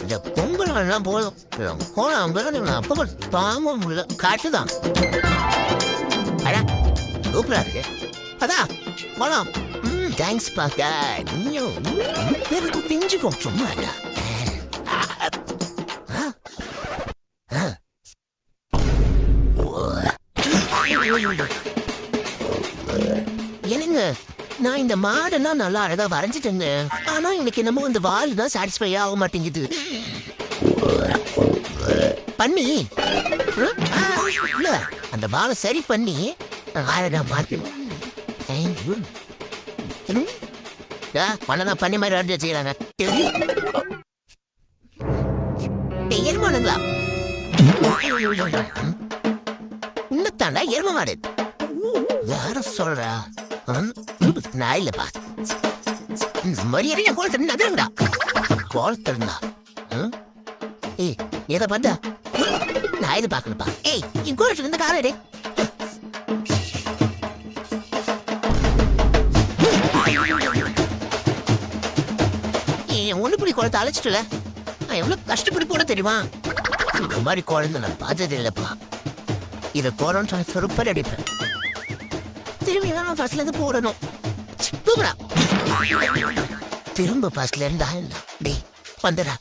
இந்த பொங்கல் எல்லாம் போதும் போன அப்போ தாம முடியல காட்டுதான் சூப்பரா இருக்கு அதான் போலாம் தேங்க்ஸ் பாக்கா நீயும் பேருக்கு பிஞ்சுக்கோ சும்மா என்னங்க நான் இந்த மாடெல்லாம் நல்லா அழகா வரைஞ்சிட்டேங்க ஆனா எனக்கு என்னமோ இந்த வால் தான் சாட்டிஸ்ஃபை ஆக மாட்டேங்குது பண்ணி இல்ல அந்த வாழை சரி பண்ணி அழகா மாத்தணும் மண்ணதான் பண்ணி மாதிரி வரைஞ்சி வச்சுக்கிறாங்க எருமானுங்களா இன்னத்தாண்டா எரும மாடு யார சொல்றா நான் இல்லப்பா மரியாதையா கோலத்திருந்தா கோலத்திருந்தா ஏய் எதை பார்த்தா நான் இது பார்க்கணுப்பா ஏய் என் கோலத்துல இருந்த காலடே ஒண்ணு புடி கோலத்தை அழைச்சிட்டுல நான் எவ்வளவு கஷ்டப்பட்டு போட தெரியுமா இந்த மாதிரி குழந்தை நான் பார்த்தது இல்லப்பா இதை கோலம் சொருப்படி அடிப்பேன் திரும்பி தான் ஃபர்ஸ்ட்ல இருந்து போடணும் திரும்ப ஃபர்ஸ்ட்ல இருந்தா டேய் வந்துடா